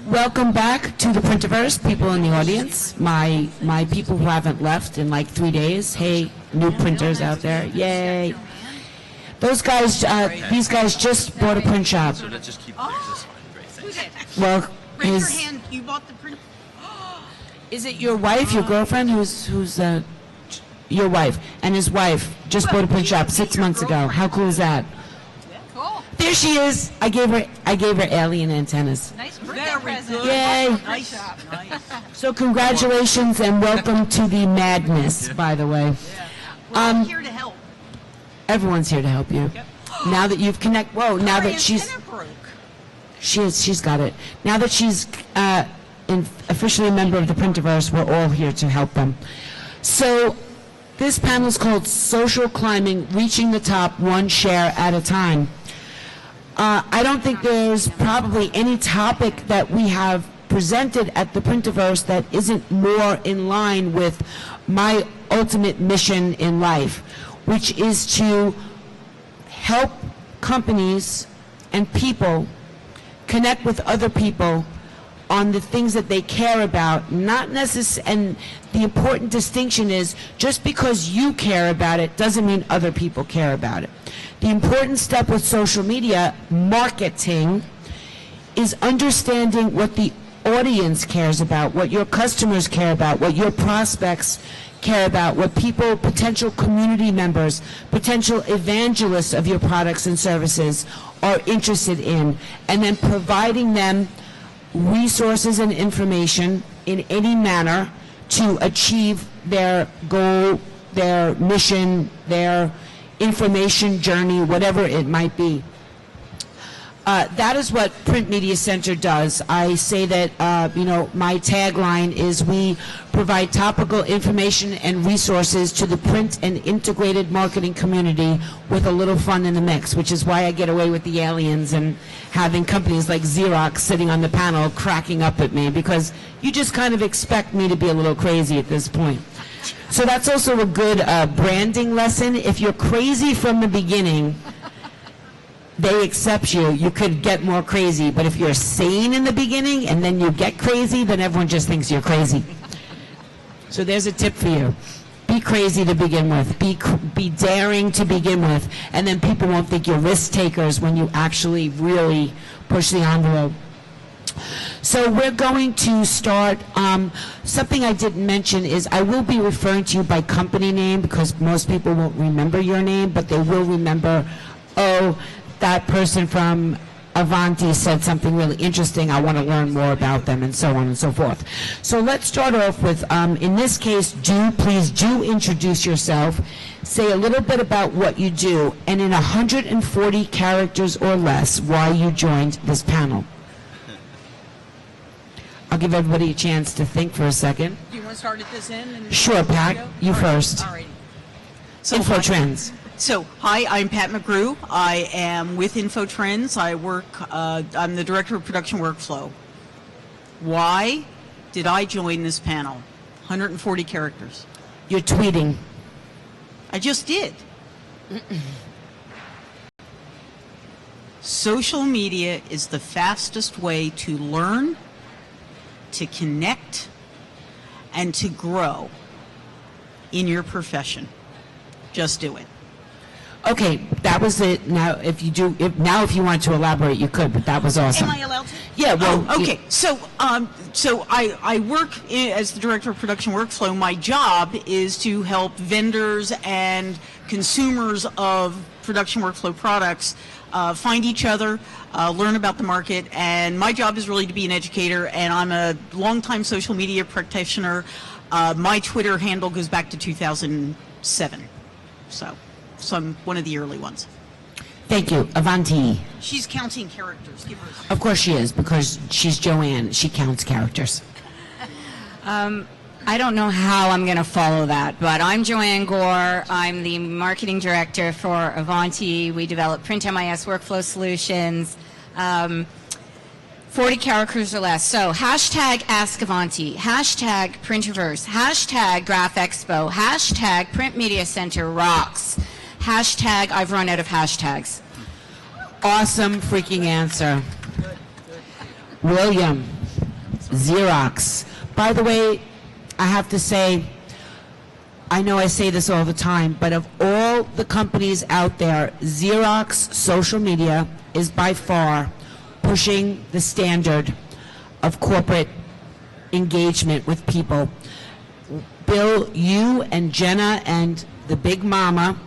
Welcome back to the Printiverse, people in the audience. My people who haven't left in like 3 days. Hey, new printers out there. Yay. Those guys, these guys just bought a print shop. So let's just keep this one. Great, thanks. Well, Raise your hand. You bought the print. is it your wife, your girlfriend, who's your wife, and his wife just bought a print shop 6 months ago. How cool is that? Cool. There she is. I gave her alien antennas. Nice birthday present. Yay. Nice. So congratulations and welcome to the madness, by the way. I'm here to help. Everyone's here to help you. Now that you've now that she's broke. she's got it. Now that she's officially a member of the Printiverse, we're all here to help them. So this panel is called Social Climbing, Reaching the Top One Share at a Time. I don't think there's probably any topic that we have presented at the Printiverse that isn't more in line with my ultimate mission in life, which is to help companies and people connect with other people on the things that they care about, not necessarily, and the important distinction is just because you care about it doesn't mean other people care about it. The important step with social media marketing is understanding what the audience cares about, what your customers care about, what your prospects care about, what people, potential community members, potential evangelists of your products and services are interested in, and then providing them resources and information in any manner to achieve their goal, their mission, their information journey, whatever it might be. That is what Print Media Center does. I say that, my tagline is we provide topical information and resources to the print and integrated marketing community with a little fun in the mix, which is why I get away with the aliens and having companies like Xerox sitting on the panel cracking up at me, because you just kind of expect me to be a little crazy at this point. So that's also a good branding lesson. If you're crazy from the beginning, they accept you. You could get more crazy, but if you're sane in the beginning and then you get crazy, then everyone just thinks you're crazy. So there's a tip for you. Be crazy to begin with. Be daring to begin with, and then people won't think you're risk takers when you actually really push the envelope. So we're going to start. Something I didn't mention is I will be referring to you by company name because most people won't remember your name, but they will remember, oh, that person from Avanti said something really interesting. I want to learn more about them, and so on and so forth. So let's start off with, in this case, please do introduce yourself. Say a little bit about what you do, and in 140 characters or less, why you joined this panel. I'll give everybody a chance to think for a second. Do you want to start at this end? And Sure, Pat. You first. All right. Info Trends. So, hi, I'm Pat McGrew. I am with InfoTrends. I'm the Director of Production Workflow. Why did I join this panel? 140 characters. You're tweeting. I just did. Social media is the fastest way to learn, to connect, and to grow in your profession. Just do it. Okay, that was it. Now, if you want to elaborate, you could, but that was awesome. Am I allowed to? Yeah, well. Okay. So I work as the Director of Production Workflow. My job is to help vendors and consumers of production workflow products find each other, learn about the market, and my job is really to be an educator, and I'm a longtime social media practitioner. My Twitter handle goes back to 2007. So I'm one of the early ones. Thank you. Avanti. She's counting characters. Give her a Of course she is, because she's Joanne. She counts characters. I don't know how I'm going to follow that, but I'm Joanne Gore. I'm the marketing director for Avanti. We develop print MIS workflow solutions. 40 characters or less. So hashtag Ask Avanti, hashtag Printiverse, hashtag Graph Expo, hashtag Print Media Center rocks, hashtag I've run out of hashtags. Awesome freaking answer. William. Xerox. By the way, I have to say, I know I say this all the time, but of all the companies out there, Xerox social media is by far pushing the standard of corporate engagement with people. Bill, you and Jenna and the big mama,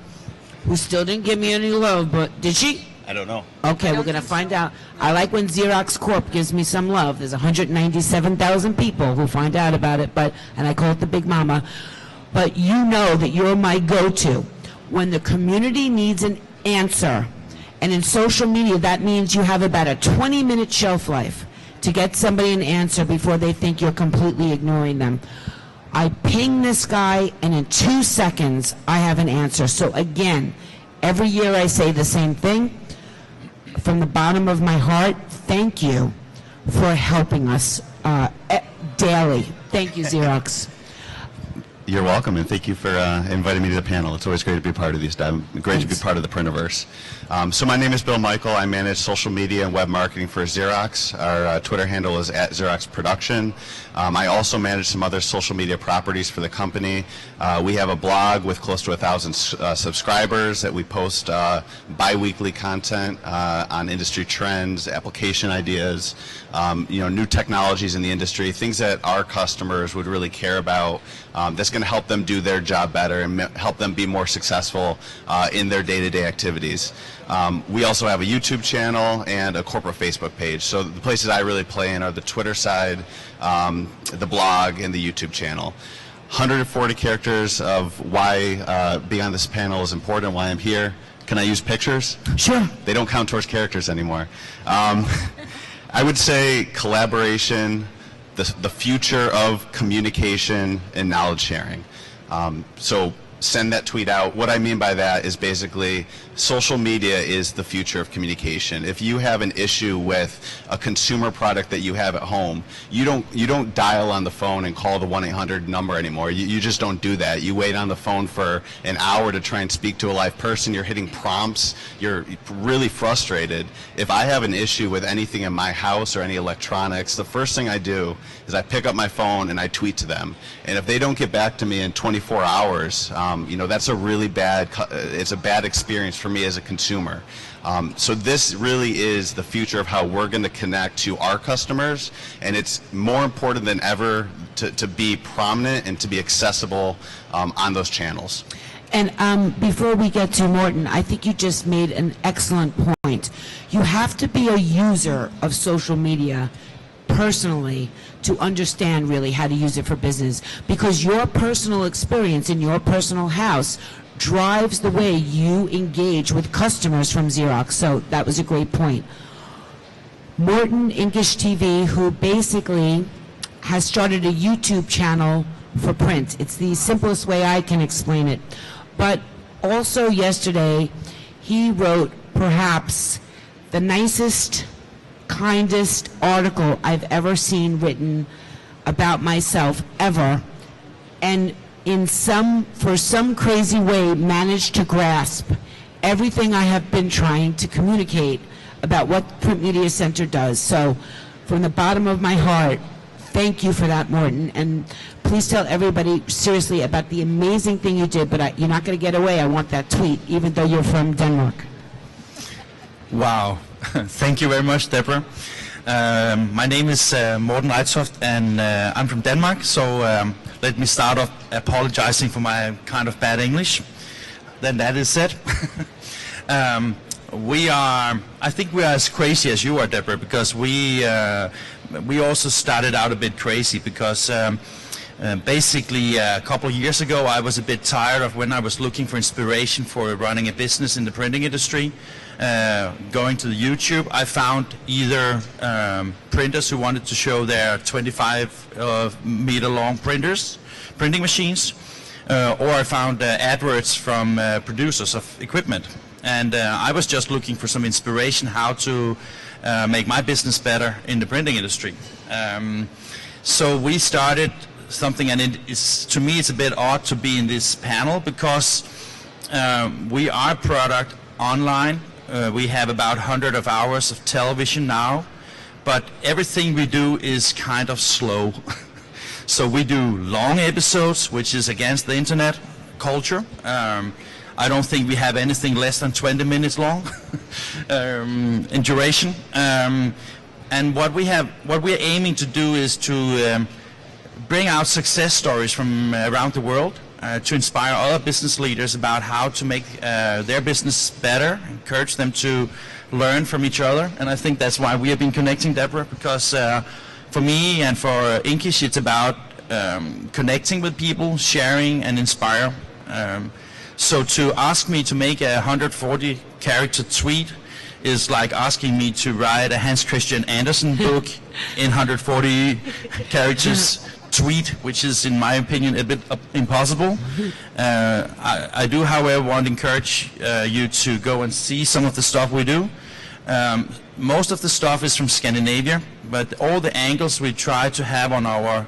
who still didn't give me any love, but did she? I don't know. Okay, we're going to find out. I like when Xerox Corp gives me some love. There's 197,000 people who find out about it, and I call it the big mama. But you know that you're my go-to. When the community needs an answer, and in social media, that means you have about a 20-minute shelf life to get somebody an answer before they think you're completely ignoring them. I ping this guy, and in 2 seconds, I have an answer. So again, every year I say the same thing. From the bottom of my heart, thank you for helping us daily. Thank you, Xerox. You're welcome, and thank you for inviting me to the panel. It's always great to be part of these. Great to be part of the Printiverse. So my name is Bill Michael. I manage social media and web marketing for Xerox. Our Twitter handle is @XeroxProduction. I also manage some other social media properties for the company. We have a blog with close to 1,000 subscribers that we post bi-weekly content on industry trends, application ideas, new technologies in the industry, things that our customers would really care about. That's going to help them do their job better and help them be more successful in their day-to-day activities. We also have a YouTube channel and a corporate Facebook page. So the places I really play in are the Twitter side, the blog, and the YouTube channel. 140 characters of why being on this panel is important, why I'm here. Can I use pictures? Sure. They don't count towards characters anymore. I would say collaboration, the future of communication and knowledge sharing. So send that tweet out. What I mean by that is basically social media is the future of communication. If you have an issue with a consumer product that you have at home, you don't dial on the phone and call the 1-800 number anymore. You just don't do that. You wait on the phone for an hour to try and speak to a live person. You're hitting prompts. You're really frustrated. If I have an issue with anything in my house or any electronics, the first thing I do is I pick up my phone and I tweet to them. And if they don't get back to me in 24 hours, that's a really it's a bad experience for me as a consumer. So this really is the future of how we're going to connect to our customers, and it's more important than ever to be prominent and to be accessible on those channels. And before we get to Morton, I think you just made an excellent point. You have to be a user of social media personally to understand really how to use it for business, because your personal experience in your personal house drives the way you engage with customers from Xerox. So that was a great point. Morton English TV, who basically has started a YouTube channel for print. It's the simplest way I can explain it. But also yesterday, he wrote perhaps the nicest, kindest article I've ever seen written about myself ever, and for some crazy way managed to grasp everything I have been trying to communicate about what Print Media Center does. So from the bottom of my heart, thank you for that, Morton, and please tell everybody seriously about the amazing thing you did, but you're not going to get away. I want that tweet, even though you're from Denmark. Wow. Thank you very much, Deborah. My name is Morten Reitsoft, and I'm from Denmark, so let me start off apologizing for my kind of bad English. Then that is said. I think we are as crazy as you are, Deborah, because we also started out a bit crazy because basically a couple of years ago I was a bit tired of when I was looking for inspiration for running a business in the printing industry. Going to the YouTube, I found either printers who wanted to show their 25-meter long printing machines, or I found adverts from producers of equipment. And I was just looking for some inspiration how to make my business better in the printing industry. So we started something, and to me it's a bit odd to be in this panel because we are product online. We have about 100 of hours of television now. but everything we do is kind of slow. So we do long episodes, which is against the internet culture. I don't think we have anything less than 20 minutes long in duration. And what we're aiming to do is to bring out success stories from around the world, to inspire other business leaders about how to make their business better, encourage them to learn from each other. And I think that's why we have been connecting, Deborah, because for me and for Inkish, it's about connecting with people, sharing and inspire. So to ask me to make a 140 character tweet is like asking me to write a Hans Christian Andersen book in 140 characters tweet, which is, in my opinion, a bit impossible. I do, however, want to encourage you to go and see some of the stuff we do. Most of the stuff is from Scandinavia, but all the angles we try to have on our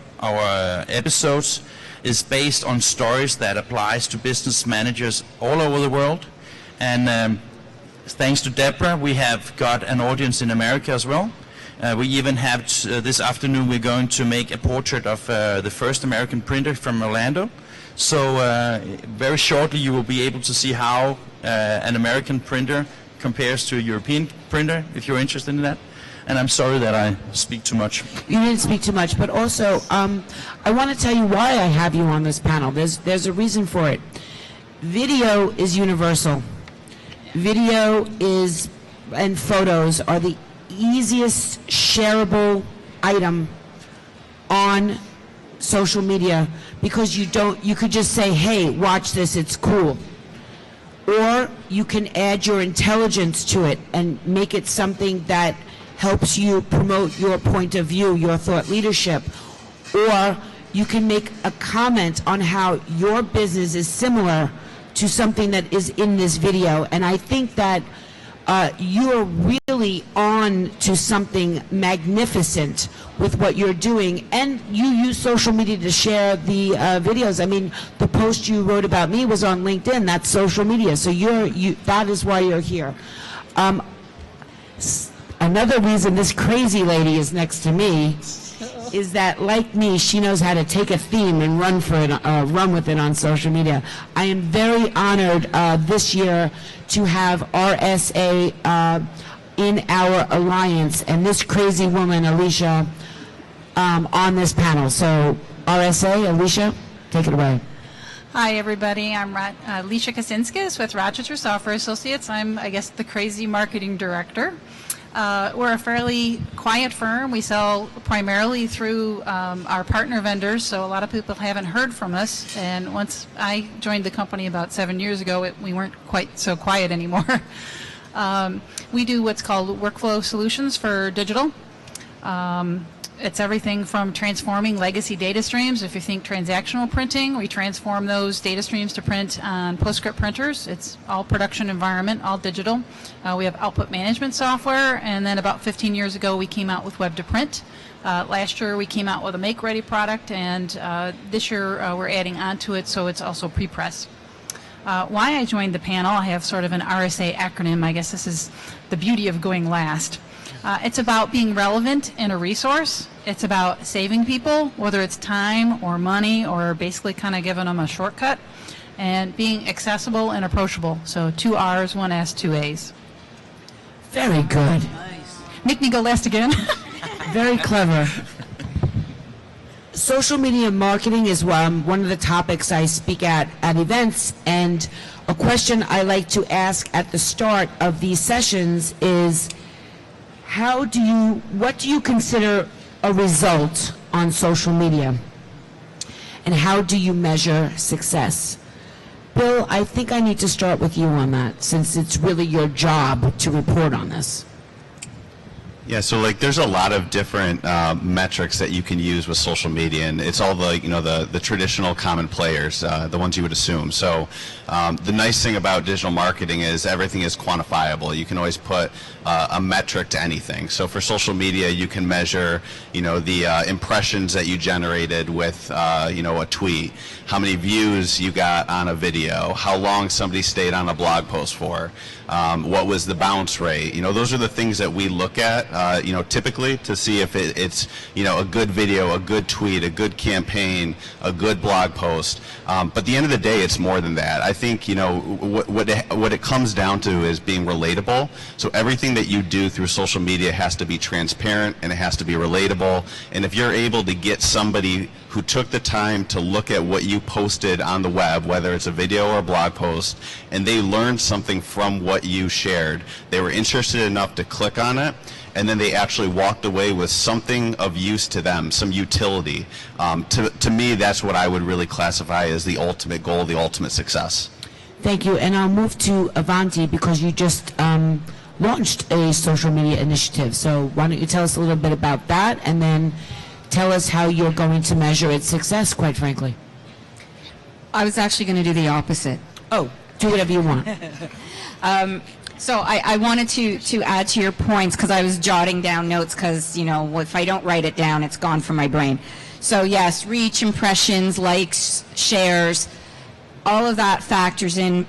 episodes is based on stories that applies to business managers all over the world. And thanks to Deborah, we have got an audience in America as well. We even have, this afternoon, we're going to make a portrait of the first American printer from Orlando. So very shortly you will be able to see how an American printer compares to a European printer, if you're interested in that. And I'm sorry that I speak too much. You didn't speak too much, but also I want to tell you why I have you on this panel. There's a reason for it. Video is universal. Video is, and photos are the easiest shareable item on social media, because you could just say, hey, watch this, it's cool. Or you can add your intelligence to it and make it something that helps you promote your point of view, your thought leadership. Or you can make a comment on how your business is similar to something that is in this video. And I think that you're really on to something magnificent with what you're doing, and you use social media to share the videos. I mean, the post you wrote about me was on LinkedIn. That's social media. So that is why you're here. Another reason this crazy lady is next to me is that, like me, she knows how to take a theme and run with it on social media. I am very honored this year to have RSA in our alliance, and this crazy woman, Alicia, on this panel. So, RSA, Alicia, take it away. Hi, everybody. I'm Alicia Kasinskis with Rochester Software Associates. I'm, I guess, the crazy marketing director. We're a fairly quiet firm. We sell primarily through our partner vendors, so a lot of people haven't heard from us. And once I joined the company about 7 years ago, we weren't quite so quiet anymore. We do what's called workflow solutions for digital. It's everything from transforming legacy data streams. If you think transactional printing, we transform those data streams to print on PostScript printers. It's all production environment, all digital. We have output management software, and then about 15 years ago we came out with Web to Print. Last year we came out with a make-ready product, and this year we're adding on to it, so it's also pre-press. Why I joined the panel, I have sort of an RSA acronym. I guess this is the beauty of going last. It's about being relevant in a resource. It's about saving people, whether it's time or money or basically kind of giving them a shortcut, and being accessible and approachable. So 2 R's, 1 S, 2 A's. Very good. Nice. Make me go last again. Very clever. Social media marketing is one of the topics I speak at events, and a question I like to ask at the start of these sessions is, what do you consider a result on social media? And how do you measure success? Bill, I think I need to start with you on that, since it's really your job to report on this. Yeah, so there's a lot of different metrics that you can use with social media, and it's all the traditional common players, the ones you would assume. So the nice thing about digital marketing is everything is quantifiable. You can always put a metric to anything. So for social media, you can measure, the impressions that you generated with, a tweet, how many views you got on a video, how long somebody stayed on a blog post for, what was the bounce rate. Those are the things that we look at typically to see if it's a good video, a good tweet, a good campaign, a good blog post. But at the end of the day, it's more than that. I think what it comes down to is being relatable. So everything that you do through social media has to be transparent and it has to be relatable. And if you're able to get somebody who took the time to look at what you posted on the web, whether it's a video or a blog post, and they learned something from what you shared, they were interested enough to click on it, and then they actually walked away with something of use to them, some utility. To me, that's what I would really classify as the ultimate goal, the ultimate success. Thank you. And I'll move to Avanti because you just launched a social media initiative. So why don't you tell us a little bit about that, and then tell us how you're going to measure its success, quite frankly. I was actually going to do the opposite. Oh, do whatever you want. So I wanted to add to your points because I was jotting down notes because, if I don't write it down, it's gone from my brain. So yes, reach, impressions, likes, shares, all of that factors in.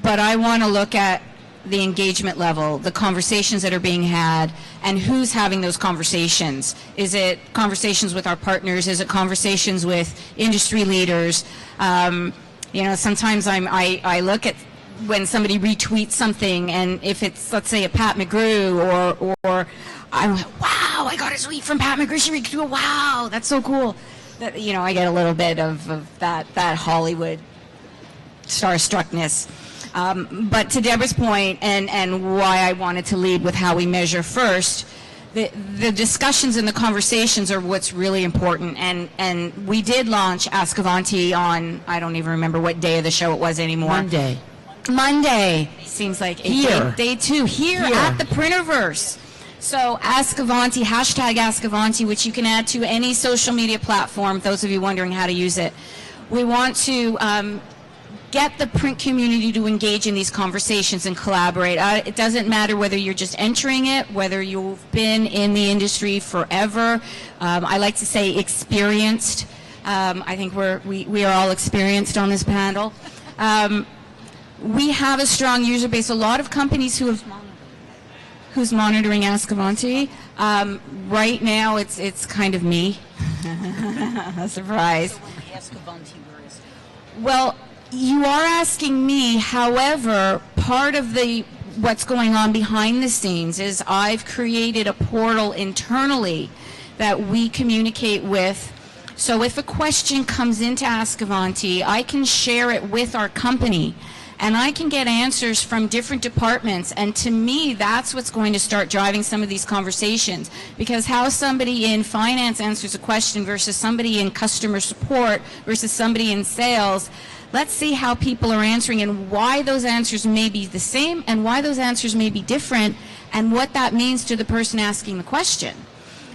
But I want to look at the engagement level, the conversations that are being had, and who's having those conversations. Is it conversations with our partners? Is it conversations with industry leaders? Sometimes I look at when somebody retweets something, and if it's, let's say, a Pat McGrew, or I'm like, wow, I got a tweet from Pat McGrew, she retweeted, wow, that's so cool. That, I get a little bit of that Hollywood starstruckness. But to Deborah's point, and why I wanted to lead with how we measure first, the discussions and the conversations are what's really important. And we did launch Ask Avanti on, I don't even remember what day of the show it was anymore. Monday. Seems like day 2 here at the Printerverse. So Ask Avanti, hashtag Ask Avanti, which you can add to any social media platform, those of you wondering how to use it. We want to get the print community to engage in these conversations and collaborate. It doesn't matter whether you're just entering it, whether you've been in the industry forever. I like to say experienced. I think we are all experienced on this panel. We have a strong user base. A lot of companies who's monitoring Ask Avanti. Right now, it's kind of me. A surprise. Well, you are asking me. However, part of what's going on behind the scenes is I've created a portal internally that we communicate with. So if a question comes into Ask Avanti, I can share it with our company, and I can get answers from different departments. And to me, that's what's going to start driving some of these conversations. Because how somebody in finance answers a question versus somebody in customer support versus somebody in sales, let's see how people are answering and why those answers may be the same and why those answers may be different and what that means to the person asking the question.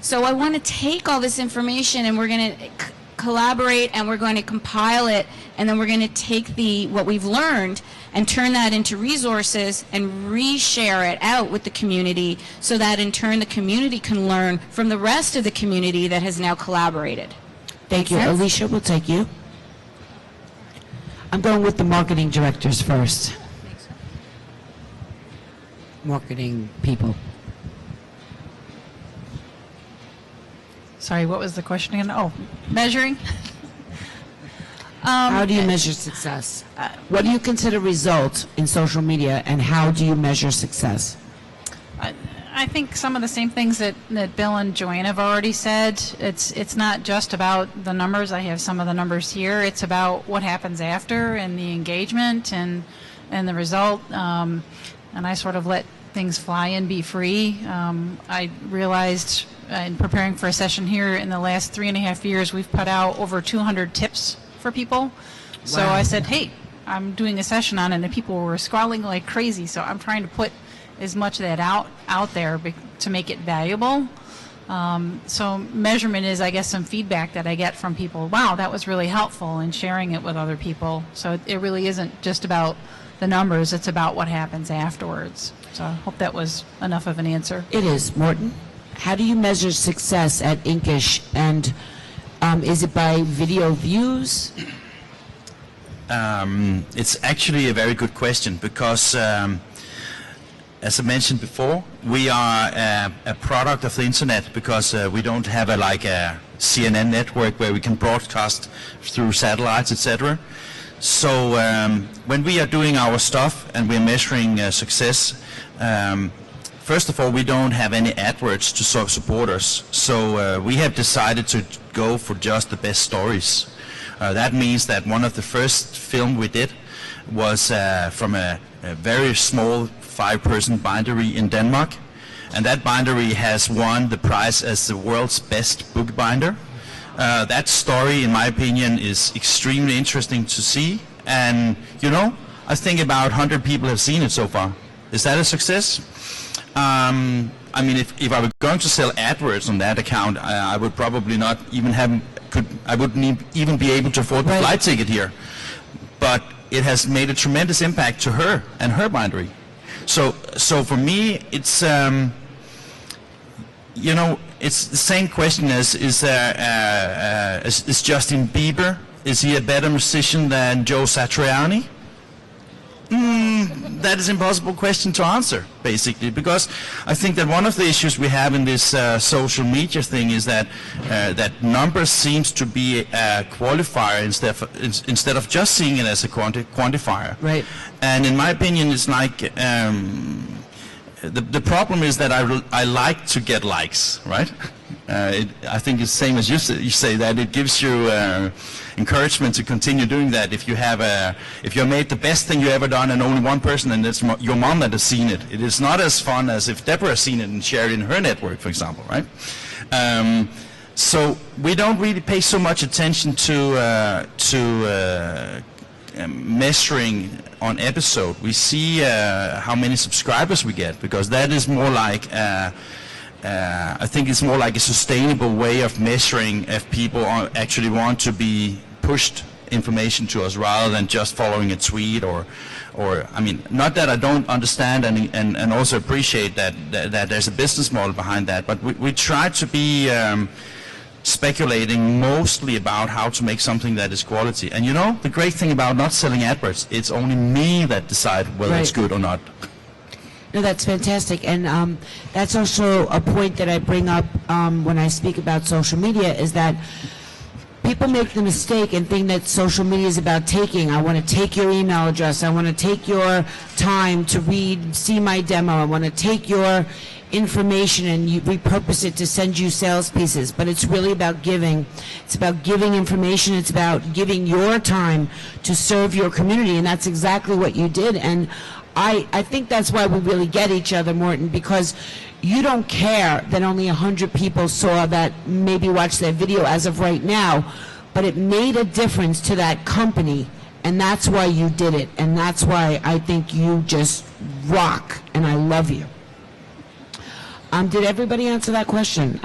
So I want to take all this information, and we're going to collaborate, and we're going to compile it, and then we're going to take what we've learned and turn that into resources and reshare it out with the community, so that in turn the community can learn from the rest of the community that has now collaborated. Thank you. Alicia, we'll take you. I'm going with the marketing directors first. Marketing people. Sorry, what was the question again? Oh, measuring? How do you measure success? What do you consider results in social media, and how do you measure success? I think some of the same things that Bill and Joanne have already said. It's not just about the numbers. I have some of the numbers here. It's about what happens after, and the engagement and the result. And I sort of let things fly and be free. I realized in preparing for a session here, in the last 3.5 years, we've put out over 200 tips for people. Wow. So I said, hey, I'm doing a session on it, and people were scrolling like crazy. So I'm trying to put as much of that out there to make it valuable. So measurement is, I guess, some feedback that I get from people. Wow, that was really helpful, and sharing it with other people. So it really isn't just about the numbers. It's about what happens afterwards. So I hope that was enough of an answer. It is. Morton, how do you measure success at Inkish, and is it by video views? It's actually a very good question, because, as you know, we have a lot of as I mentioned before, we are a product of the internet because we don't have like a CNN network where we can broadcast through satellites, etc. So when we are doing our stuff and we're measuring success, first of all, we don't have any AdWords to support us. So we have decided to go for just the best stories. That means that one of the first film we did was from a very small 5-person bindery in Denmark. And that bindery has won the prize as the world's best book binder. That story, in my opinion, is extremely interesting to see. And, you know, I think about 100 people have seen it so far. Is that a success? I mean, if I were going to sell AdWords on that account, I would probably not even have, I wouldn't even be able to afford the flight ticket here. But it has made a tremendous impact to her and her bindery. So for me, it's, you know, it's the same question as is Justin Bieber, is he a better musician than Joe Satriani? That is an impossible question to answer, basically, because I think that one of the issues we have in this social media thing is that that numbers seems to be a qualifier instead of just seeing it as a quantifier. Right. And in my opinion, it's like the problem is that I like to get likes, right? I think it's the same as you say that it gives you encouragement to continue doing that. If you made the best thing you ever done and only one person, and it's your mom that has seen it, it is not as fun as if Deborah has seen it and shared it in her network, for example, right? So we don't really pay so much attention to measuring on episode. We see how many subscribers we get, because that is more like I think it's more like a sustainable way of measuring if people actually want to be pushed information to us rather than just following a tweet or I mean, not that I don't understand and also appreciate that there's a business model behind that, but we try to be speculating mostly about how to make something that is quality. And you know, the great thing about not selling AdWords, it's only me that decide whether it's good or not. No, that's fantastic, and that's also a point that I bring up when I speak about social media, is that people make the mistake and think that social media is about taking. I want to take your email address, I want to take your time to see my demo, I want to take your information and you repurpose it to send you sales pieces. But it's really about giving. It's about giving information, it's about giving your time to serve your community, and that's exactly what you did. And I think that's why we really get each other, Morten, because you don't care that only 100 people saw that, maybe watched that video as of right now, but it made a difference to that company, and that's why you did it, and that's why I think you just rock, and I love you. Did everybody answer that question?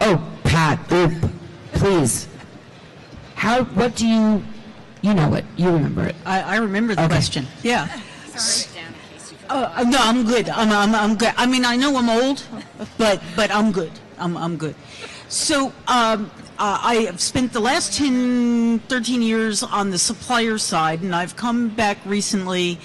Oh, Pat, please. What do you know it, you remember it. I remember the question. Yeah. No, I'm good. I'm good. I mean, I know I'm old, but I'm good. I'm good. So I have spent the last 13 years on the supplier side, and I've come back recently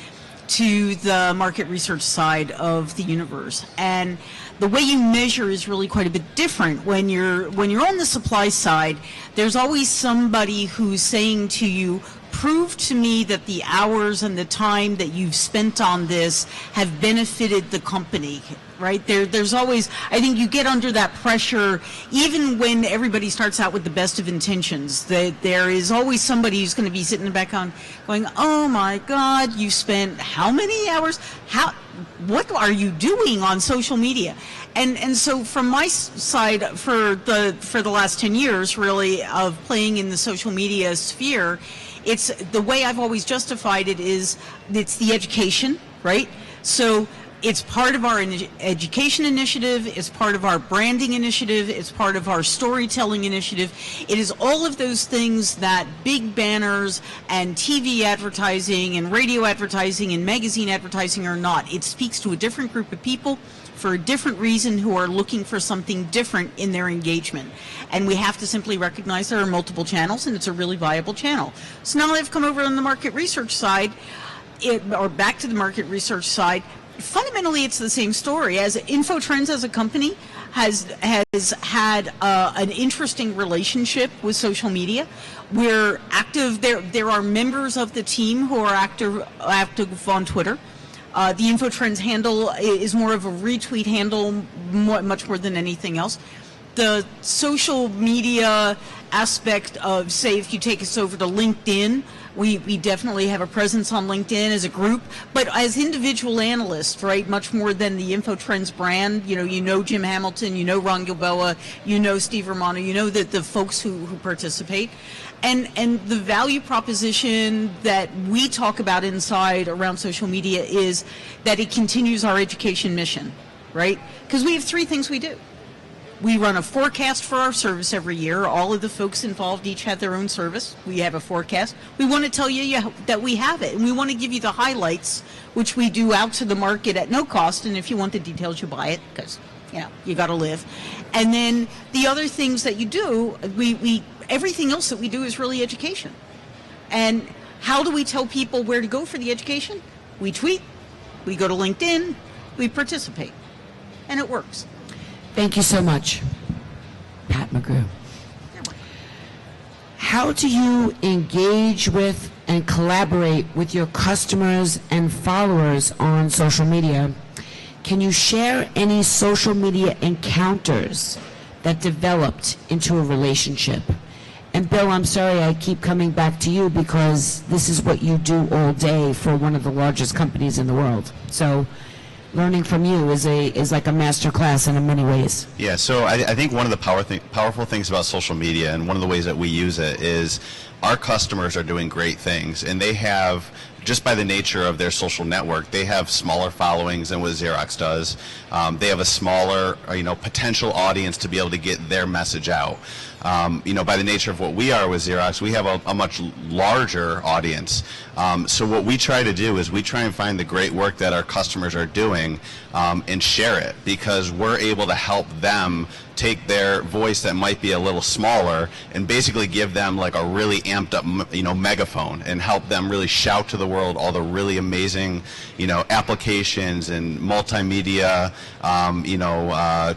to the market research side of the universe. And the way you measure is really quite a bit different. When you're on the supply side, there's always somebody who's saying to you, prove to me that the hours and the time that you've spent on this have benefited the company, right? There's always, I think you get under that pressure, even when everybody starts out with the best of intentions, that there is always somebody who's going to be sitting in the background going, oh my God, you spent how many hours? What are you doing on social media? And so from my side, for the last 10 years, really, of playing in the social media sphere, it's the way I've always justified it is it's the education, right? So it's part of our education initiative, it's part of our branding initiative, it's part of our storytelling initiative. It is all of those things that big banners and TV advertising and radio advertising and magazine advertising are not. It speaks to a different group of people for a different reason who are looking for something different in their engagement. And we have to simply recognize there are multiple channels, and it's a really viable channel. So now I've come over on the market research side, or back to the market research side. fundamentally, it's the same story. As InfoTrends as a company has had an interesting relationship with social media. We're active. There are members of the team who are active on Twitter. The InfoTrends handle is more of a retweet handle, much more than anything else. The social media aspect of, say, if you take us over to LinkedIn, we definitely have a presence on LinkedIn as a group, but as individual analysts, right, much more than the InfoTrends brand. You know Jim Hamilton, you know Ron Gilboa, you know Steve Romano, you know the folks who participate. And the value proposition that we talk about inside around social media is that it continues our education mission, right? Because we have three things we do. We run a forecast for our service every year. All of the folks involved each have their own service. We have a forecast. We want to tell you that we have it, and we want to give you the highlights, which we do out to the market at no cost. And if you want the details, you buy it, because you got to live. And then the other things that you do, everything else that we do is really education. And how do we tell people where to go for the education? We tweet, we go to LinkedIn, we participate, and it works. Thank you so much, Pat McGrew. How do you engage with and collaborate with your customers and followers on social media? Can you share any social media encounters that developed into a relationship? And Bill, I'm sorry I keep coming back to you, because this is what you do all day for one of the largest companies in the world. So learning from you is like a master class in many ways. Yeah, so I think one of the powerful things about social media, and one of the ways that we use it, is our customers are doing great things, and they have, just by the nature of their social network, they have smaller followings than what Xerox does. They have a smaller, potential audience to be able to get their message out. By the nature of what we are with Xerox, we have a much larger audience. So what we try to do is we try and find the great work that our customers are doing and share it, because we're able to help them take their voice that might be a little smaller and basically give them like a really amped up, megaphone, and help them really shout to the world all the really amazing, applications and multimedia,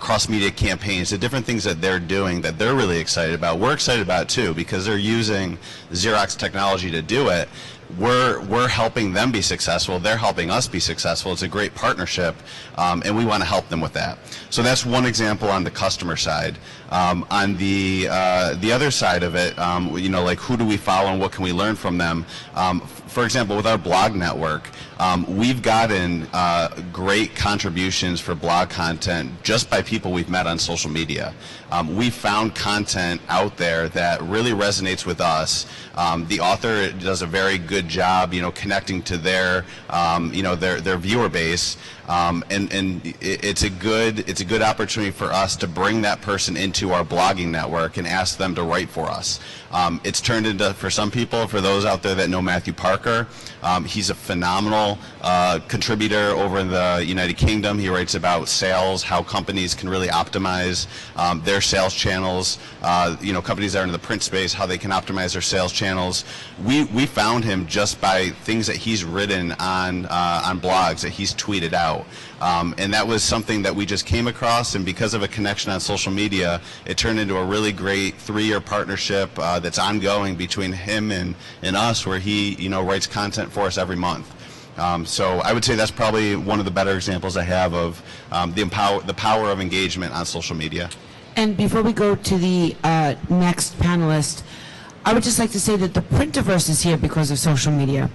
cross-media campaigns, the different things that they're doing that they're really excited about. We're excited about it too, because they're using Xerox technology to do it. We're helping them be successful. They're helping us be successful. It's a great partnership, and we want to help them with that. So that's one example on the customer side. On the other side of it, like who do we follow and what can we learn from them? For example, with our blog network, we've gotten great contributions for blog content just by people we've met on social media. We've found content out there that really resonates with us. The author does a very good job, connecting to their viewer base, and it's a good opportunity for us to bring that person into our blogging network and ask them to write for us. It's turned into, for some people, for those out there that know Matthew Parker, he's a phenomenal contributor over in the United Kingdom. He writes about sales, how companies can really optimize their sales channels. Companies that are in the print space, how they can optimize their sales channels. We found him just by things that he's written on blogs that he's tweeted out. And that was something that we just came across, and because of a connection on social media, it turned into a really great 3-year partnership that's ongoing between him and us, where he writes content for us every month. So I would say that's probably one of the better examples I have of the power of engagement on social media. And before we go to the next panelist, I would just like to say that the Printiverse is here because of social media.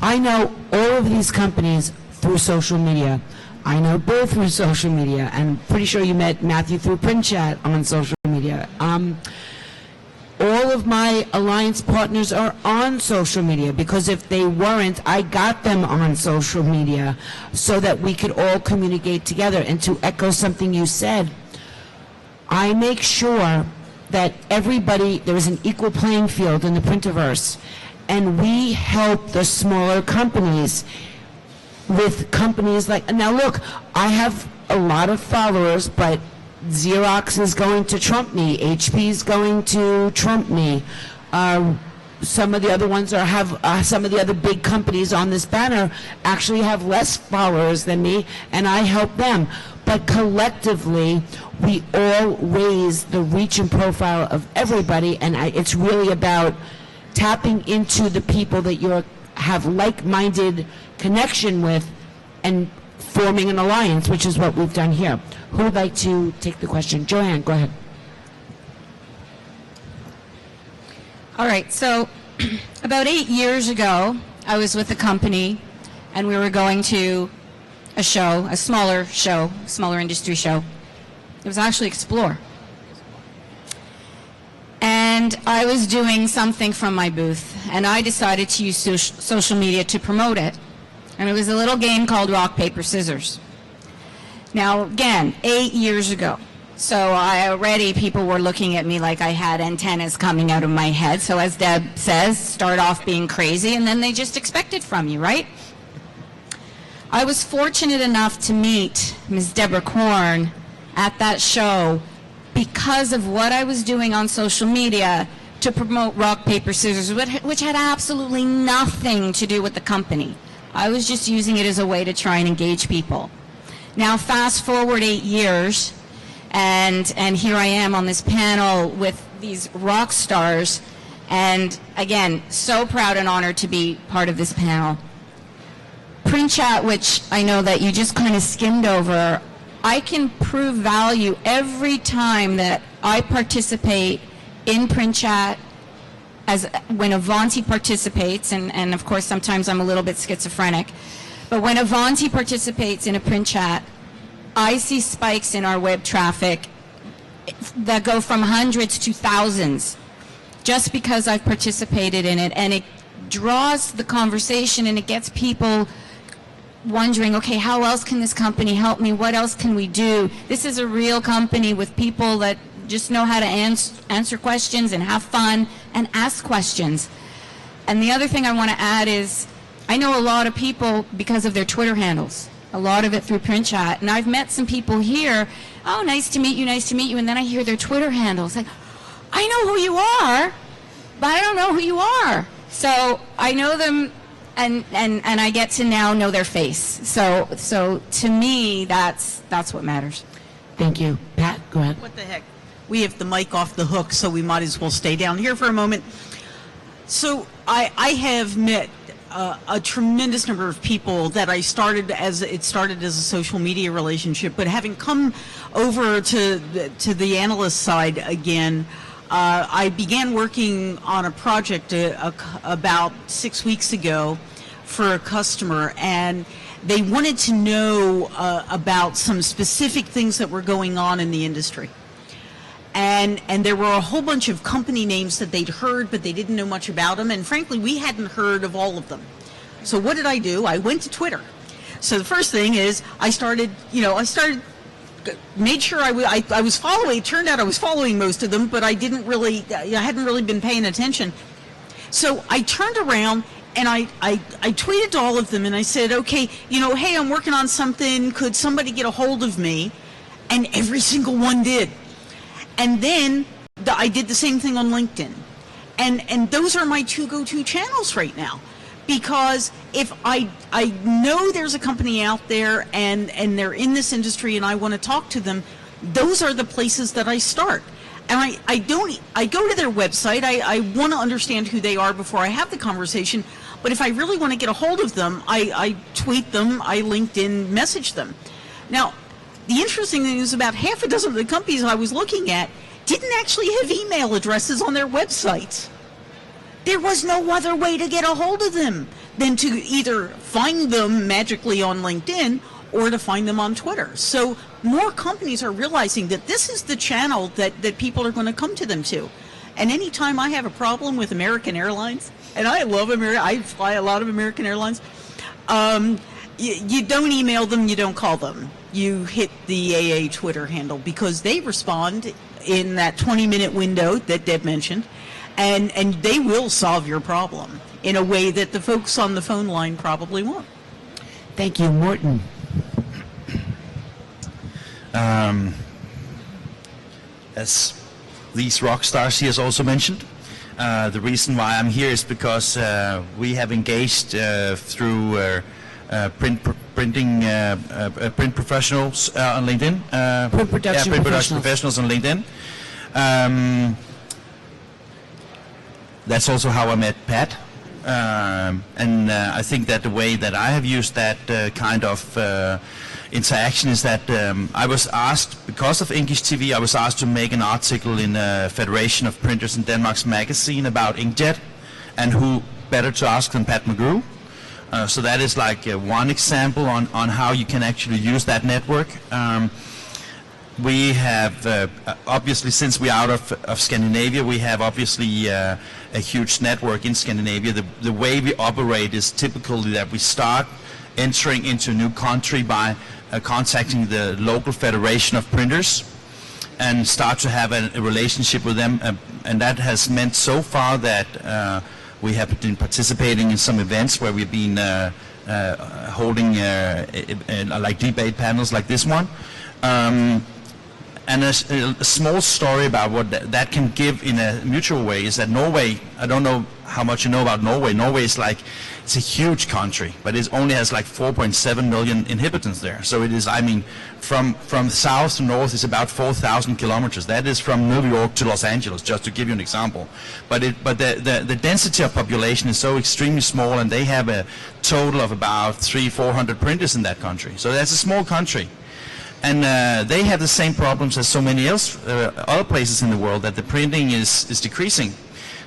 I know all of these companies through social media. I know Bill through social media, and I'm pretty sure you met Matthew through Print Chat on social media. All of my alliance partners are on social media, because if they weren't, I got them on social media so that we could all communicate together. And to echo something you said, I make sure that there is an equal playing field in the Printiverse, and we help the smaller companies with companies like, now look, I have a lot of followers, but Xerox is going to trump me, HP is going to trump me, some of the other ones are have some of the other big companies on this banner actually have less followers than me, and I help them. But collectively, we all raise the reach and profile of everybody, and it's really about tapping into the people that you have like-minded connection with and forming an alliance, which is what we've done here. Who would like to take the question? Joanne, go ahead. All right, so about 8 years ago, I was with a company, and we were going to a show, a smaller industry show. It was actually Explore. And I was doing something from my booth, and I decided to use social media to promote it. And it was a little game called Rock, Paper, Scissors. Now, again, 8 years ago. So people were looking at me like I had antennas coming out of my head. So as Deb says, start off being crazy, and then they just expect it from you, right? I was fortunate enough to meet Ms. Deborah Korn at that show because of what I was doing on social media to promote Rock, Paper, Scissors, which had absolutely nothing to do with the company. I was just using it as a way to try and engage people. Now, fast forward 8 years, and here I am on this panel with these rock stars, and again, so proud and honored to be part of this panel. Print chat, which I know that you just kind of skimmed over, I can prove value every time that I participate in print chat, as when Avanti participates, and of course sometimes I'm a little bit schizophrenic, but when Avanti participates in a print chat, I see spikes in our web traffic that go from hundreds to thousands just because I've participated in it, and it draws the conversation and it gets people wondering, okay, how else can this company help me? What else can we do? This is a real company with people that just know how to answer questions and have fun and ask questions. And the other thing I want to add is I know a lot of people because of their Twitter handles, a lot of it through print chat. And I've met some people here, oh, nice to meet you, and then I hear their Twitter handles. Like, I know who you are, but I don't know who you are. So I know them, and I get to now know their face. So to me, that's what matters. Thank you. Pat, go ahead. What the heck? We have the mic off the hook, so we might as well stay down here for a moment. So I have met a tremendous number of people that it started as a social media relationship, but having come over to the analyst side again, I began working on a project about 6 weeks ago for a customer, and they wanted to know about some specific things that were going on in the industry. And there were a whole bunch of company names that they'd heard, but they didn't know much about them. And frankly, we hadn't heard of all of them. So what did I do? I went to Twitter. So the first thing is made sure I was following. It turned out I was following most of them, but I hadn't really been paying attention. So I turned around and I tweeted to all of them and I said, okay, hey, I'm working on something. Could somebody get a hold of me? And every single one did. And then I did the same thing on LinkedIn. And those are my two go-to channels right now. Because if I know there's a company out there and they're in this industry and I want to talk to them, those are the places that I start. And I go to their website, I want to understand who they are before I have the conversation. But if I really want to get a hold of them, I tweet them, I LinkedIn message them. Now, the interesting thing is about half a dozen of the companies I was looking at didn't actually have email addresses on their websites. There was no other way to get a hold of them than to either find them magically on LinkedIn or to find them on Twitter. So more companies are realizing that this is the channel that people are going to come to them to. And anytime I have a problem with American Airlines, and I love I fly a lot of American Airlines, you don't email them, you don't call them. You hit the AA Twitter handle because they respond in that 20-minute window that Deb mentioned, and they will solve your problem in a way that the folks on the phone line probably won't. Thank you. Morton. As these rock stars he has also mentioned, The reason why I'm here is because we have engaged through print professionals on LinkedIn. Print production professionals on LinkedIn. That's also how I met Pat. And I think that the way that I have used that kind of interaction is that I was asked, because of English TV, I was asked to make an article in Federation of Printers in Denmark's magazine about inkjet, and who better to ask than Pat McGrew. So that is like one example on how you can actually use that network. We have, obviously, since we're out of Scandinavia, we have obviously a huge network in Scandinavia. The way we operate is typically that we start entering into a new country by contacting the local federation of printers and start to have a relationship with them. And that has meant so far that we have been participating in some events where we've been holding like debate panels like this one. And a small story about what that can give in a mutual way is that Norway, I don't know how much you know about Norway. Norway is like, it's a huge country, but it only has like 4.7 million inhabitants there. So it is, I mean, from south to north is about 4,000 kilometers. That is from New York to Los Angeles, just to give you an example. But the density of population is so extremely small, and they have a total of about 300-400 printers in that country. So that's a small country. And they have the same problems as so many other places in the world, that the printing is decreasing.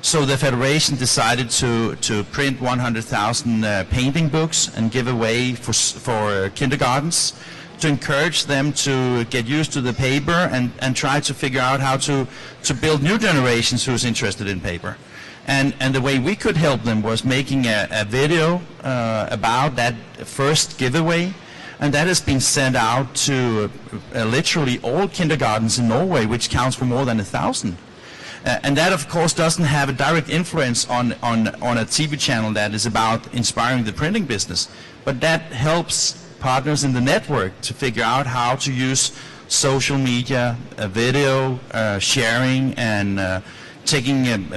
So the Federation decided to print 100,000 painting books and give away for kindergartens, to encourage them to get used to the paper and try to figure out how to build new generations who's interested in paper. And the way we could help them was making a video about that first giveaway. And that has been sent out to literally all kindergartens in Norway, which counts for more than 1,000. And that, of course, doesn't have a direct influence on a TV channel that is about inspiring the printing business. But that helps partners in the network to figure out how to use social media, video, sharing, and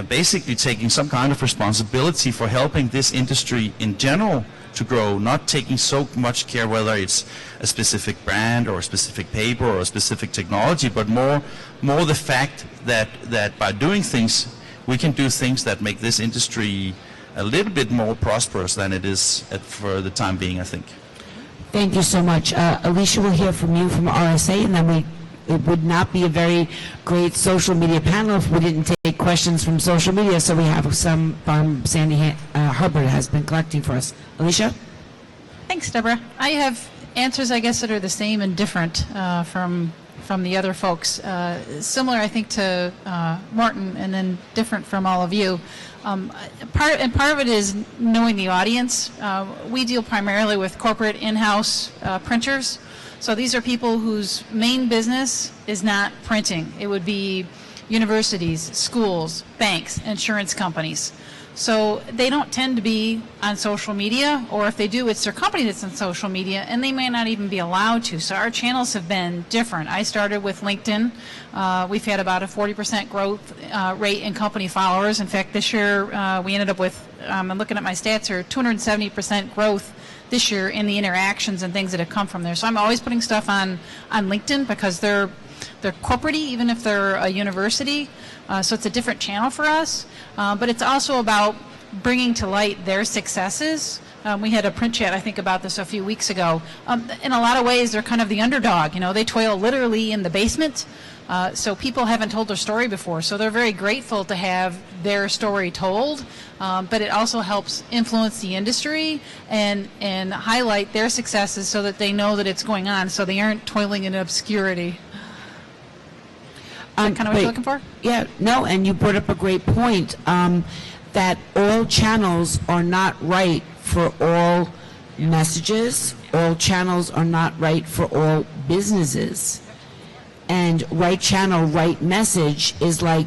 basically taking some kind of responsibility for helping this industry in general to grow, not taking so much care whether it's a specific brand or a specific paper or a specific technology, but more the fact that by doing things, we can do things that make this industry a little bit more prosperous than it is for the time being, I think. Thank you so much. Alicia, will hear from you from RSA, and then it would not be a very great social media panel if we didn't take questions from social media, so we have some Sandy Hubbard has been collecting for us. Alicia? Thanks, Deborah. I have answers, I guess, that are the same and different from the other folks. Similar, I think, to Morten, and then different from all of you. Part of it is knowing the audience. We deal primarily with corporate in-house printers. So these are people whose main business is not printing. It would be universities, schools, banks, insurance companies. So they don't tend to be on social media, or if they do, it's their company that's on social media, and they may not even be allowed to. So our channels have been different. I started with LinkedIn. We've had about a 40% growth rate in company followers. In fact, this year we ended up with, I'm looking at my stats here, 270% growth this year in the interactions and things that have come from there. So I'm always putting stuff on LinkedIn because they're corporate-y, even if they're a university. So it's a different channel for us. But it's also about bringing to light their successes. We had a print chat, I think, about this a few weeks ago. In a lot of ways, they're kind of the underdog. You know, they toil literally in the basement. So people haven't told their story before. So they're very grateful to have their story told. But it also helps influence the industry and highlight their successes so that they know that it's going on, so they aren't toiling in obscurity. Is that kind of what you're looking for? Yeah, no, and you brought up a great point, that all channels are not right for all messages. All channels are not right for all businesses. And right channel, right message is like,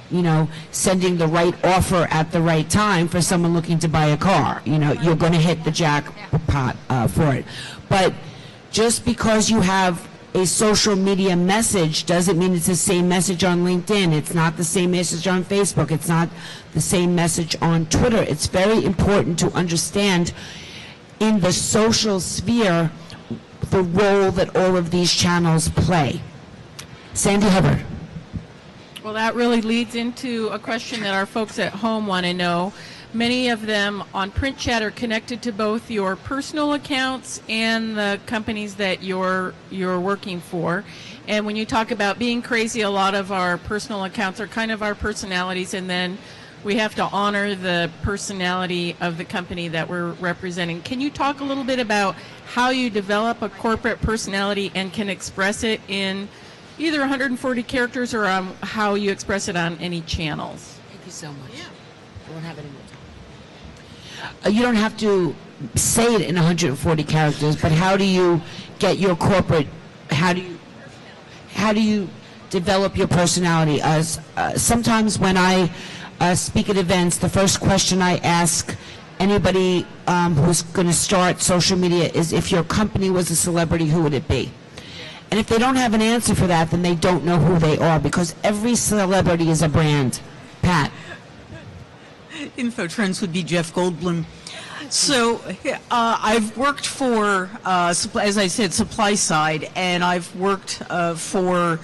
you know, sending the right offer at the right time for someone looking to buy a car. You know, you're going to hit the jackpot for it. But just because you have a social media message doesn't mean it's the same message on LinkedIn. It's not the same message on Facebook. It's not the same message on Twitter. It's very important to understand in the social sphere the role that all of these channels play. Sandy Hubbard. Well, that really leads into a question that our folks at home want to know. Many of them on Print Chat are connected to both your personal accounts and the companies that you're working for. And when you talk about being crazy, a lot of our personal accounts are kind of our personalities, and then we have to honor the personality of the company that we're representing. Can you talk a little bit about how you develop a corporate personality and can express it in either 140 characters or how you express it on any channels? Thank you so much. Yeah. I won't have any more time. You don't have to say it in 140 characters, but how do you get your corporate, how do you develop your personality? Sometimes when I speak at events, the first question I ask anybody who's going to start social media is, if your company was a celebrity, who would it be? And if they don't have an answer for that, then they don't know who they are, because every celebrity is a brand. Pat. InfoTrends would be Jeff Goldblum. So I've worked for, as I said, supply side, and I've worked for,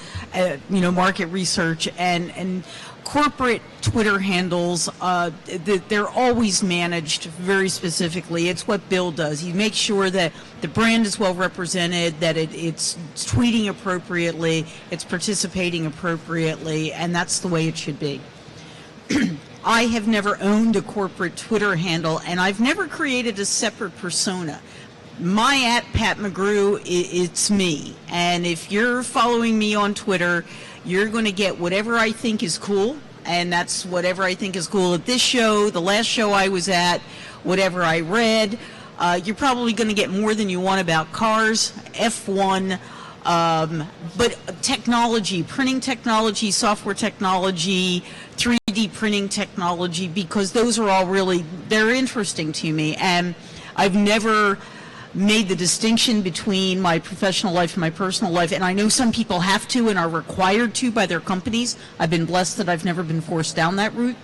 market research and corporate Twitter handles. They're always managed very specifically. It's what Bill does. He makes sure that the brand is well represented, that it's tweeting appropriately, it's participating appropriately, and that's the way it should be. I have never owned a corporate Twitter handle, and I've never created a separate persona. My @PatMcGrew, it's me. And if you're following me on Twitter, you're going to get whatever I think is cool, and that's whatever I think is cool at this show, the last show I was at, whatever I read. You're probably going to get more than you want about cars, F1, but technology, printing technology, software technology, 3D printing technology, because those are all really, they're interesting to me. And I've never made the distinction between my professional life and my personal life, and I know some people have to and are required to by their companies. I've been blessed that I've never been forced down that route.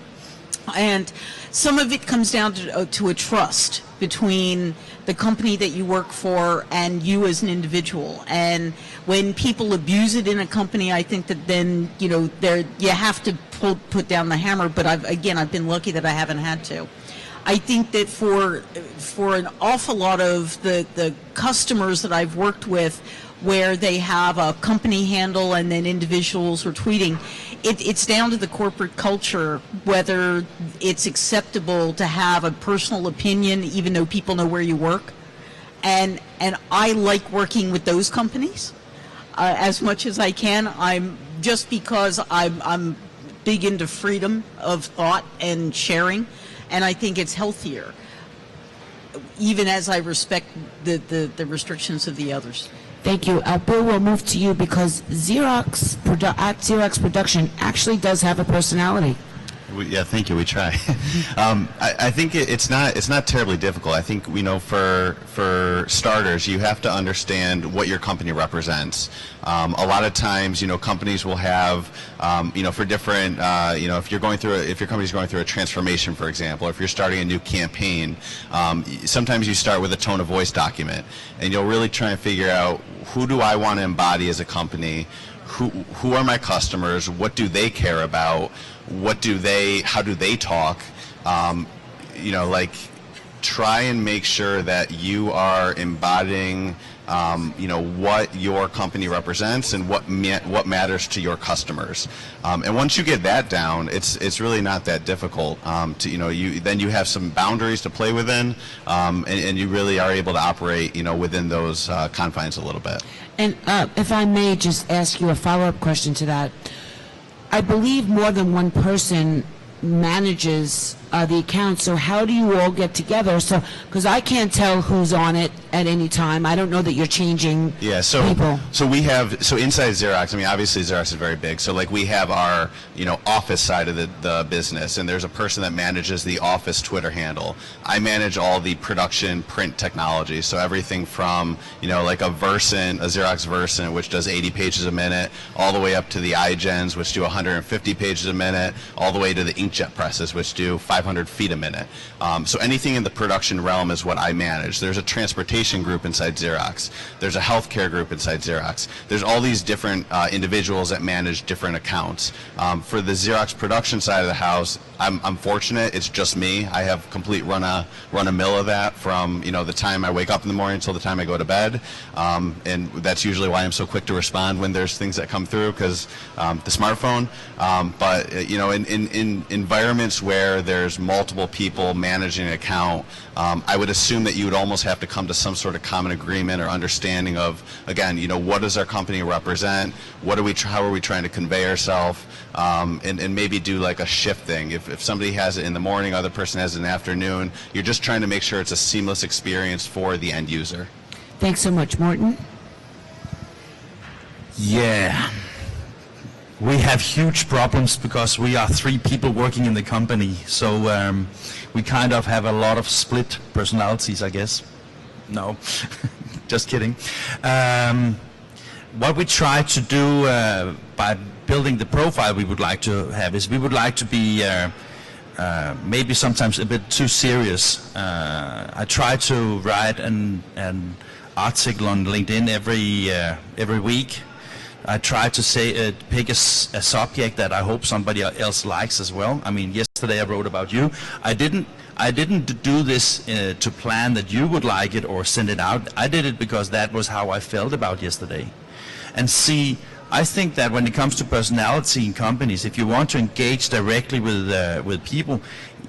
And some of it comes down to a trust between the company that you work for and you as an individual. And when people abuse it in a company, I think that then, you have to put down the hammer. But I've been lucky that I haven't had to. I think that for an awful lot of the customers that I've worked with, where they have a company handle and then individuals are tweeting, it's down to the corporate culture whether it's acceptable to have a personal opinion even though people know where you work. And I like working with those companies as much as I can. Because I'm big into freedom of thought and sharing, and I think it's healthier, even as I respect the restrictions of the others. Thank you. Bill, we'll move to you because Xerox Production actually does have a personality. Yeah, thank you. We try. I think it's not terribly difficult. I think for starters, you have to understand what your company represents. A lot of times, companies will have, for different, if your company's going through a transformation, for example, or if you're starting a new campaign, sometimes you start with a tone of voice document, and you'll really try and figure out, who do I want to embody as a company? Who are my customers? What do they care about? How do they talk? Try and make sure that you are embodying, what your company represents and what matters to your customers. And once you get that down, it's really not that difficult. Then you have some boundaries to play within, and you really are able to operate, within those confines a little bit. And if I may just ask you a follow-up question to that. I believe more than one person manages the account. So how do you all get together? So, because I can't tell who's on it at any time. I don't know that you're changing people. So we have, so inside Xerox, I mean, obviously Xerox is very big. So like we have our, office side of the business, and there's a person that manages the office Twitter handle. I manage all the production print technology. So everything from, like a Xerox Versant, which does 80 pages a minute, all the way up to the iGens, which do 150 pages a minute, all the way to the inkjet presses, which do 500 feet a minute. So anything in the production realm is what I manage. There's a transportation group inside Xerox. There's a healthcare group inside Xerox. There's all these different individuals that manage different accounts. For the Xerox production side of the house, I'm fortunate. It's just me. I have complete run a mill of that from the time I wake up in the morning until the time I go to bed, and that's usually why I'm so quick to respond when there's things that come through, because the smartphone. But in environments where there's multiple people managing an account, I would assume that you would almost have to come to some sort of common agreement or understanding of, again, what does our company represent? How are we trying to convey ourselves? And maybe do like a shift thing. If somebody has it in the morning, other person has it in the afternoon, you're just trying to make sure it's a seamless experience for the end user. Thanks so much, Morton. Yeah. We have huge problems because we are 3 people working in the company. So we kind of have a lot of split personalities, I guess. No, just kidding. What we try to do by building the profile we would like to have is we would like to be maybe sometimes a bit too serious. I try to write an article on LinkedIn every week. I try to pick a subject that I hope somebody else likes as well. I mean, yesterday I wrote about you. I didn't do this to plan that you would like it or send it out. I did it because that was how I felt about yesterday. And see, I think that when it comes to personality in companies, if you want to engage directly with people,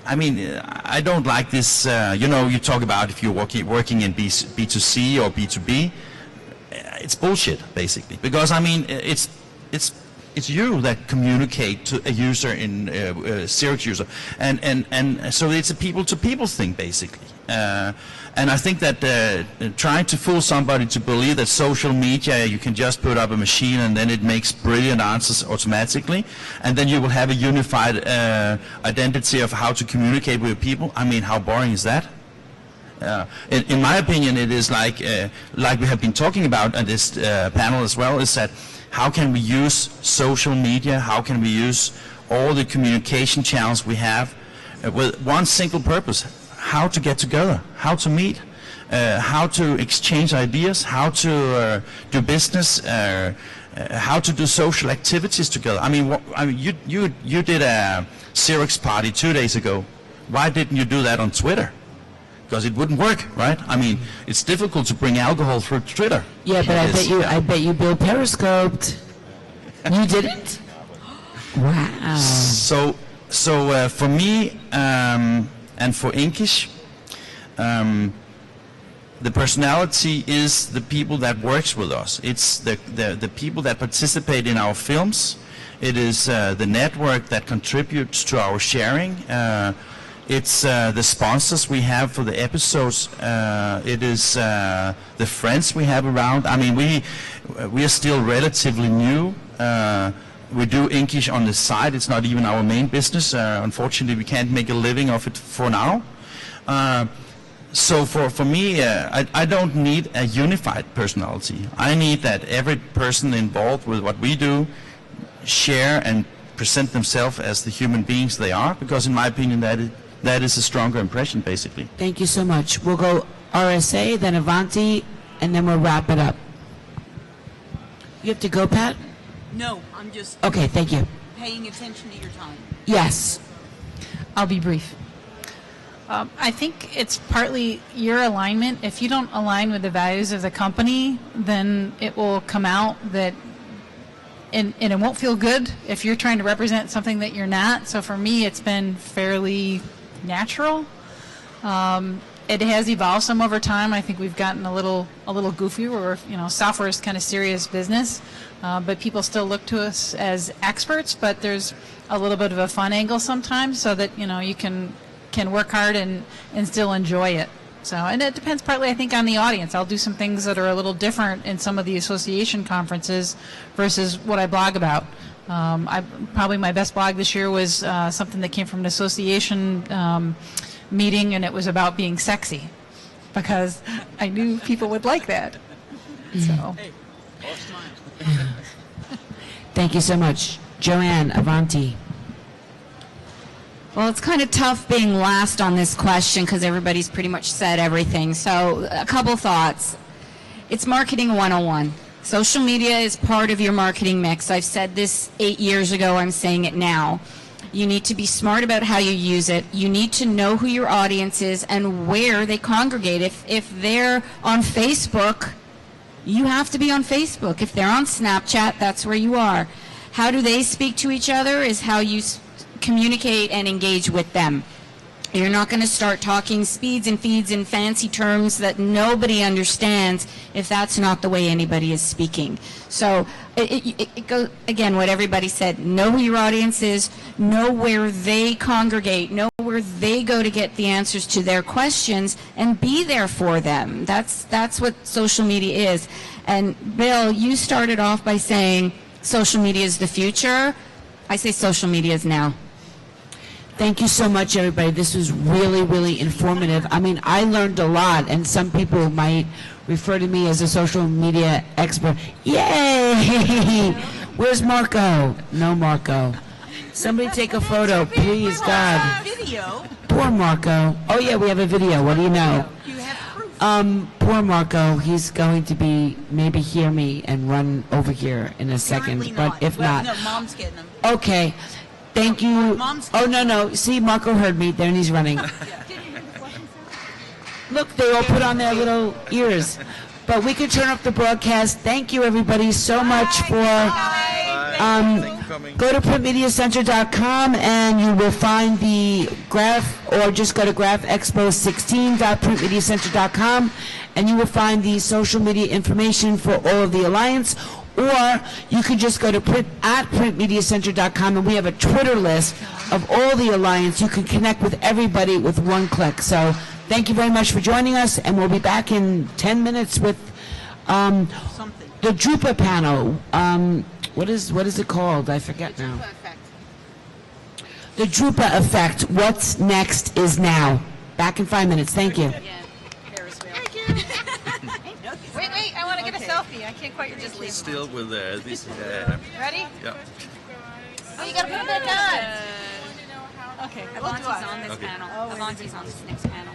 I mean, I don't like this. You talk about if you're working in B2C or B2B. It's bullshit, basically, because I mean, it's you that communicate to a user in Xerox user, and so it's a people-to-people thing, basically. And I think that trying to fool somebody to believe that social media, you can just put up a machine and then it makes brilliant answers automatically, and then you will have a unified identity of how to communicate with people. I mean, how boring is that? In my opinion, it is like we have been talking about on this panel as well, is that how can we use social media, how can we use all the communication channels we have with one single purpose: how to get together, how to meet, how to exchange ideas, how to do business, how to do social activities together. I mean, you did a Xerox party 2 days ago. Why didn't you do that on Twitter? Because it wouldn't work, right? I mean, it's difficult to bring alcohol through Twitter. Yeah, but I bet you Bill periscoped. You didn't? Wow. So for me and for Inkish, the personality is the people that works with us. It's the people that participate in our films. It is the network that contributes to our sharing. It's the sponsors we have for the episodes. It is the friends we have around. I mean, we are still relatively new. We do Inkish on the side. It's not even our main business. Unfortunately, we can't make a living of it for now. So for me, I don't need a unified personality. I need that every person involved with what we do share and present themselves as the human beings they are, because in my opinion that is a stronger impression, basically. Thank you so much. We'll go RSA, then Avanti, and then we'll wrap it up. You have to go, Pat? No, I'm just Okay, thank you. paying attention to your time. Yes. I'll be brief. I think it's partly your alignment. If you don't align with the values of the company, then it will come out that, and it won't feel good if you're trying to represent something that you're not. So for me, it's been fairly natural. it has evolved some over time. I think we've gotten a little goofy. Where software is kind of serious business, but people still look to us as experts. But there's a little bit of a fun angle sometimes, so that you can work hard and still enjoy it. So, and it depends partly, I think, on the audience. I'll do some things that are a little different in some of the association conferences versus what I blog about. Probably my best blog this year was something that came from an association meeting, and it was about being sexy, because I knew people would like that. So, Thank you so much. Joanne, Avanti. Well, it's kind of tough being last on this question because everybody's pretty much said everything. So a couple thoughts. It's marketing 101. Social media is part of your marketing mix. I've said this 8 years ago. I'm saying it now. You need to be smart about how you use it. You need to know who your audience is and where they congregate. If they're on Facebook, you have to be on Facebook. If they're on Snapchat, that's where you are. How do they speak to each other is how you communicate and engage with them. You're not going to start talking speeds and feeds and fancy terms that nobody understands if that's not the way anybody is speaking. So it goes, again, what everybody said, know who your audience is, know where they congregate, know where they go to get the answers to their questions, and be there for them. That's what social media is. And Bill, you started off by saying social media is the future. I say social media is now. Thank you so much, everybody. This was really, really informative. I mean, I learned a lot, and some people might refer to me as a social media expert. Yay! Where's Marco? No Marco. Somebody take a photo, please, God. Video. Poor Marco. Oh, yeah, we have a video. What do you know? You have proof. Poor Marco. He's going to maybe hear me and run over here in a second. Apparently But if not, no, Mom's getting them. okay. Thank you. Mom's Oh, no. See, Marco heard me. There, and he's running. Look, they all put on their little ears. But we can turn up the broadcast. Thank you, everybody, so much for... go to printmediacenter.com and you will find the graph, or just go to graphexpo16.printmediacenter.com and you will find the social media information for all of the Alliance. Or you can just go to printmediacenter.com, and we have a Twitter list of all the Alliance. You can connect with everybody with one click. So thank you very much for joining us, and we'll be back in 10 minutes with the Drupa panel. What is it called? I forget now. The Drupa effect. What's next is now. Back in 5 minutes. Thank you. wait, I want to get a selfie. I can't quite just leave. Still with this. Ready? Yeah. Oh, you got to put it back on. Okay. Avanti's on this panel. Avanti's on this next panel.